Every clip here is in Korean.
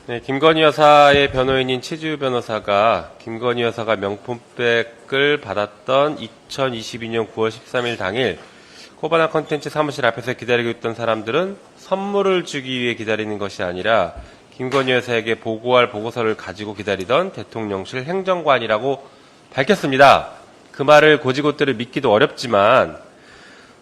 네, 김건희 여사의 변호인인 최지우 변호사가 김건희 여사가 명품백을 받았던 2022년 9월 13일 당일 코바나 컨텐츠 사무실 앞에서 기다리고 있던 사람들은 선물을 주기 위해 기다리는 것이 아니라 김건희 여사에게 보고할 보고서를 가지고 기다리던 대통령실 행정관이라고 밝혔습니다. 그 말을 고지고대로 믿기도 어렵지만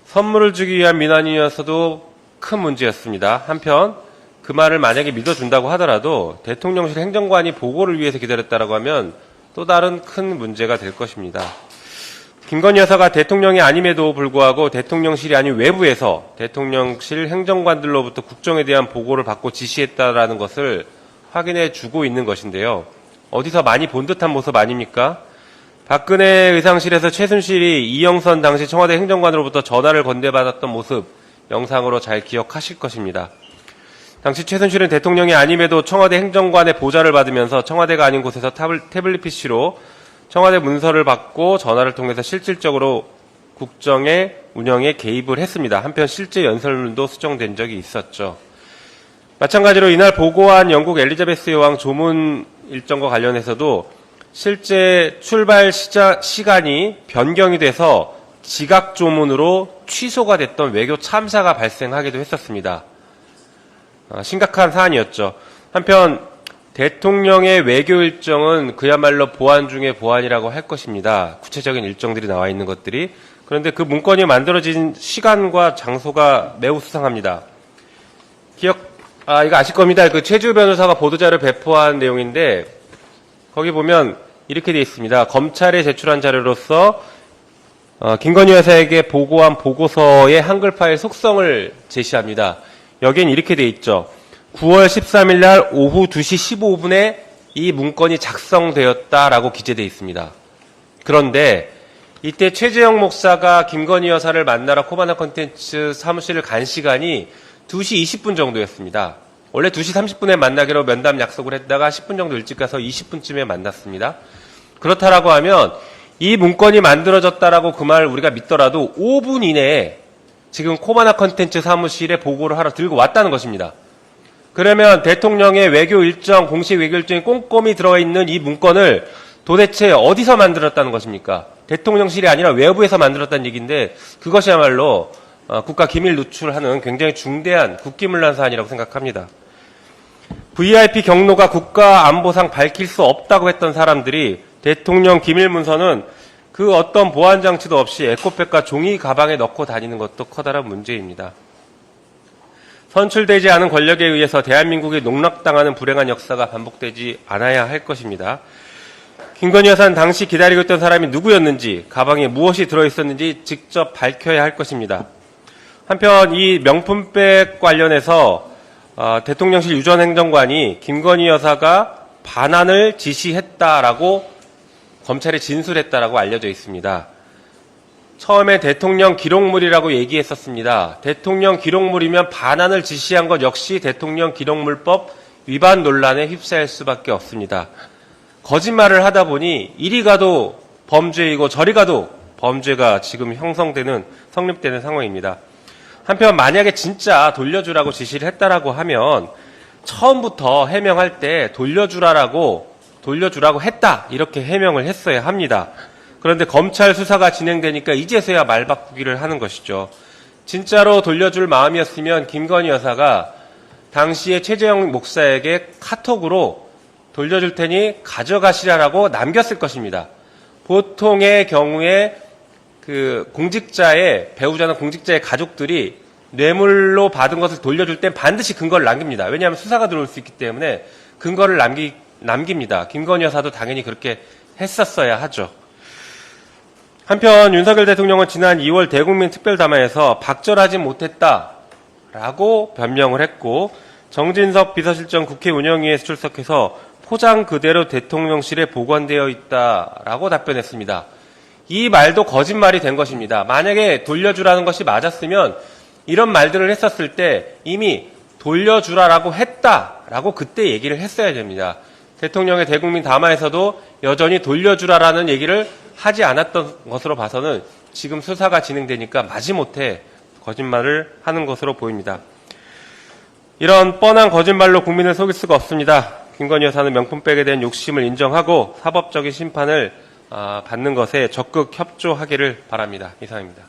선물을 주기 위한 민원이었어도 큰 문제였습니다. 한편 그 말을 만약에 믿어준다고 하더라도 대통령실 행정관이 보고를 위해서 기다렸다고 하면 또 다른 큰 문제가 될 것입니다. 김건희 여사가 대통령이 아님에도 불구하고 대통령실이 아닌 외부에서 대통령실 행정관들로부터 국정에 대한 보고를 받고 지시했다라는 것을 확인해 주고 있는 것인데요. 어디서 많이 본 듯한 모습 아닙니까? 박근혜 의상실에서 최순실이 이영선 당시 청와대 행정관으로부터 전화를 건네받았던 모습 영상으로 잘 기억하실 것입니다. 당시 최순실은 대통령이 아님에도 청와대 행정관의 보좌를 받으면서 청와대가 아닌 곳에서 태블릿 PC로 청와대 문서를 받고 전화를 통해서 실질적으로 국정의 운영에 개입을 했습니다. 한편 실제 연설문도 수정된 적이 있었죠. 마찬가지로 이날 보고한 영국 엘리자베스 여왕 조문 일정과 관련해서도 실제 출발 시간이 변경이 돼서 지각 조문으로 취소가 됐던 외교 참사가 발생하기도 했었습니다. 심각한 사안이었죠. 한편 대통령의 외교 일정은 그야말로 보안 중의 보안이라고 할 것입니다. 구체적인 일정들이 나와 있는 것들이. 그런데 그 문건이 만들어진 시간과 장소가 매우 수상합니다. 이거 아실 겁니다. 그 최지우 변호사가 보도자를 배포한 내용인데 거기 보면 이렇게 되어 있습니다. 검찰에 제출한 자료로서 김건희 여사에게 보고한 보고서의 한글 파일 속성을 제시합니다. 여기엔 이렇게 돼 있죠. 9월 13일 날 오후 2시 15분에 이 문건이 작성되었다라고 기재되어 있습니다. 그런데 이때 최재형 목사가 김건희 여사를 만나러 코바나 컨텐츠 사무실을 간 시간이 2시 20분 정도였습니다. 원래 2시 30분에 만나기로 면담 약속을 했다가 10분 정도 일찍 가서 20분쯤에 만났습니다. 그렇다라고 하면 이 문건이 만들어졌다라고 그 말 우리가 믿더라도 5분 이내에 지금 코바나 컨텐츠 사무실에 보고를 하러 들고 왔다는 것입니다. 그러면 대통령의 외교 일정, 공식 외교 일정이 꼼꼼히 들어있는 이 문건을 도대체 어디서 만들었다는 것입니까? 대통령실이 아니라 외부에서 만들었다는 얘기인데 그것이야말로 국가 기밀 누출하는 굉장히 중대한 국기문란 사안이라고 생각합니다. VIP 경로가 국가안보상 밝힐 수 없다고 했던 사람들이 대통령 기밀문서는 그 어떤 보안장치도 없이 에코백과 종이 가방에 넣고 다니는 것도 커다란 문제입니다. 선출되지 않은 권력에 의해서 대한민국이 농락당하는 불행한 역사가 반복되지 않아야 할 것입니다. 김건희 여사는 당시 기다리고 있던 사람이 누구였는지, 가방에 무엇이 들어있었는지 직접 밝혀야 할 것입니다. 한편 이 명품백 관련해서 대통령실 유전 행정관이 김건희 여사가 반환을 지시했다라고 검찰에 진술했다라고 알려져 있습니다. 처음에 대통령 기록물이라고 얘기했었습니다. 대통령 기록물이면 반환을 지시한 것 역시 대통령 기록물법 위반 논란에 휩싸일 수밖에 없습니다. 거짓말을 하다 보니 이리 가도 범죄이고 저리 가도 범죄가 지금 성립되는 상황입니다. 한편 만약에 진짜 돌려주라고 지시를 했다라고 하면 처음부터 해명할 때 돌려주라고 했다 이렇게 해명을 했어야 합니다. 그런데 검찰 수사가 진행되니까 이제서야 말 바꾸기를 하는 것이죠. 진짜로 돌려줄 마음이었으면 김건희 여사가 당시에 최재형 목사에게 카톡으로 돌려줄 테니 가져가시라라고 남겼을 것입니다. 보통의 경우에 그 배우자나 공직자의 가족들이 뇌물로 받은 것을 돌려줄 땐 반드시 근거를 남깁니다. 왜냐하면 수사가 들어올 수 있기 때문에 근거를 남깁니다. 김건희 여사도 당연히 그렇게 했었어야 하죠. 한편 윤석열 대통령은 지난 2월 대국민 특별담화에서 박절하지 못했다라고 변명을 했고 정진석 비서실장 국회 운영위에서 출석해서 포장 그대로 대통령실에 보관되어 있다라고 답변했습니다. 이 말도 거짓말이 된 것입니다. 만약에 돌려주라는 것이 맞았으면 이런 말들을 했었을 때 이미 돌려주라라고 했다라고 그때 얘기를 했어야 됩니다. 대통령의 대국민 담화에서도 여전히 돌려주라라는 얘기를 하지 않았던 것으로 봐서는 지금 수사가 진행되니까 마지못해 거짓말을 하는 것으로 보입니다. 이런 뻔한 거짓말로 국민을 속일 수가 없습니다. 김건희 여사는 명품백에 대한 욕심을 인정하고 사법적인 심판을 받는 것에 적극 협조하기를 바랍니다. 이상입니다.